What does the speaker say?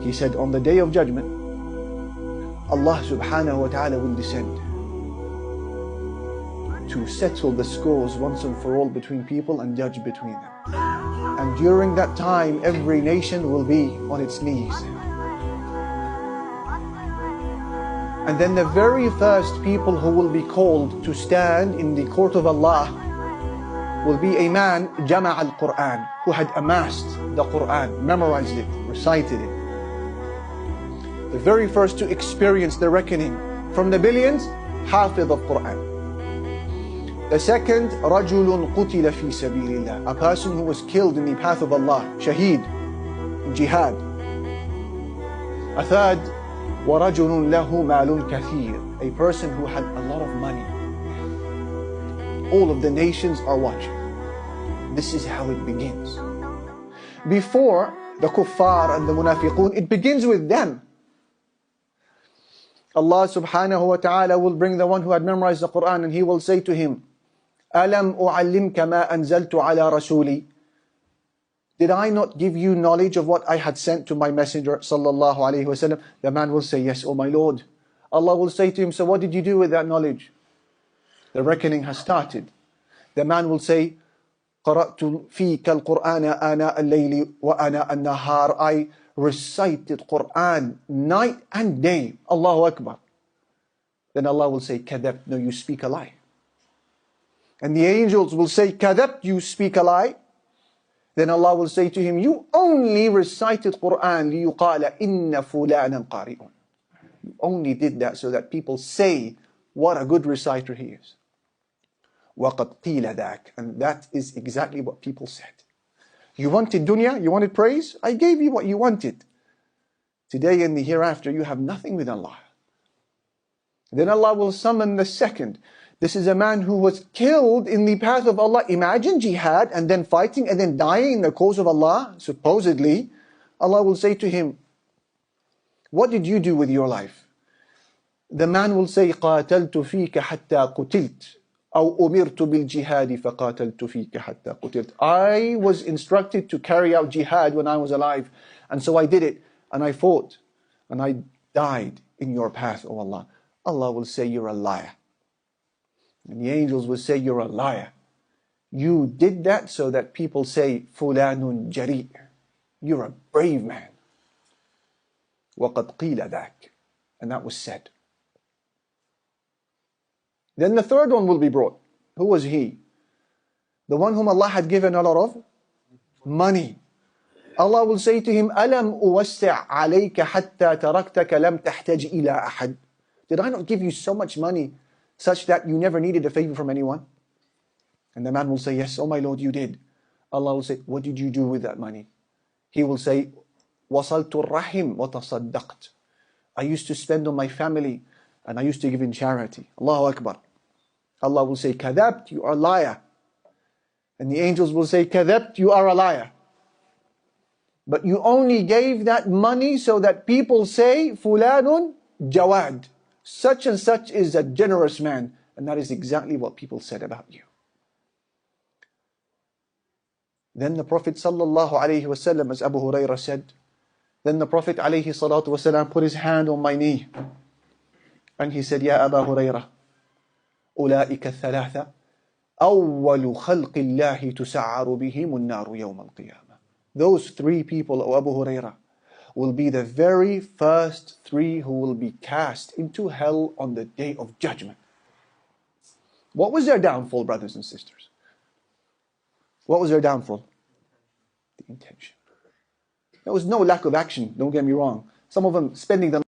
He said, on the day of judgment, Allah subhanahu wa ta'ala will descend to settle the scores once and for all between people and judge between them. And during that time, every nation will be on its knees. And then the very first people who will be called to stand in the court of Allah will be a man, Jama' al-Quran, who had amassed the Quran, memorized it, recited it. The very first to experience the reckoning from the billions, Hafidh of Quran. The second, رَجُلٌ قُتِلَ فِي سَبِيلِ اللَّهِ, a person who was killed in the path of Allah, shaheed, jihad. A third, وَرَجُلٌ لَهُ مَالٌ كَثِيرٌ, a person who had a lot of money. All of the nations are watching. This is how it begins. Before the kuffar and the munafiqun, it begins with them. Allah subhanahu wa ta'ala will bring the one who had memorized the Quran, and He will say to him, أَلَمْ أُعَلِّمْكَ مَا أَنزَلْتُ عَلَى رَسُولِي, did I not give you knowledge of what I had sent to my messenger sallallahu alayhi wasallam? The man will say, yes, O my Lord. Allah will say to him, so what did you do with that knowledge? The reckoning has started. The man will say, قَرَأْتُ فِيكَ الْقُرْآنَ آنَاءَ اللَّيْلِ وَآنَاءَ النَّهَارِ, I recited Quran night and day. Allahu Akbar. Then Allah will say, كَذَبْت, no, you speak a lie. And the angels will say, كَذَبْت, you speak a lie. Then Allah will say to him, you only recited Quran لِيُقَالَ إِنَّ فُلَانًا قَارِئٌ. You only did that so that people say, what a good reciter he is. وَقَدْ قِيلَ ذَاكَ, and that is exactly what people said. You wanted dunya, you wanted praise, I gave you what you wanted. Today and the hereafter, you have nothing with Allah. Then Allah will summon the second. This is a man who was killed in the path of Allah. Imagine jihad and then fighting and then dying in the cause of Allah, supposedly. Allah will say to him, what did you do with your life? The man will say, قَاتَلْتُ فِيكَ حَتَّى قُتِلْتُ أَوْ أُمِرْتُ بِالْجِهَادِ فَقَاتَلْتُ فِيكَ حَتَّى قُتِلْتُ. I was instructed to carry out jihad when I was alive, and so I did it, and I fought, and I died in your path, O Allah. Allah will say, you're a liar. And the angels will say, you're a liar. You did that so that people say, فُلَانٌ جَرِيءٌ, you're a brave man. وَقَدْ قِيلَ ذَاكَ, and that was said. Then the third one will be brought. Who was he? The one whom Allah had given a lot of money. Allah will say to him, أَلَمْ أُوَسِّعْ عَلَيْكَ حَتَّى تَرَكْتَكَ لَمْ تَحْتَجْ إِلَىٰ أَحَدٍ. Did I not give you so much money such that you never needed a favor from anyone? And the man will say, yes, oh my Lord, you did. Allah will say, what did you do with that money? He will say, وَصَلْتُ الرَّحِمْ وَتَصَدَّقْتُ. I used to spend on my family and I used to give in charity. Allahu Akbar. Allah will say, كَذَبْتُ, you are a liar. And the angels will say, كَذَبْتُ, you are a liar. But you only gave that money so that people say, فُلَانٌ جَوَادٌ, such and such is a generous man. And that is exactly what people said about you. Then the Prophet sallallahu alayhi wasallam, as Abu Hurairah said, then the Prophet alayhi salatu wasallam put his hand on my knee. And he said, Ya Abu Hurairah, أولئك الثلاثة أول خلق الله تسعر بهم النار يوم القيامة. Those three people, O Abu Hurairah, will be the very first three who will be cast into hell on the day of judgment. What was their downfall, brothers and sisters? What was their downfall? The intention. There was no lack of action, don't get me wrong. Some of them spending the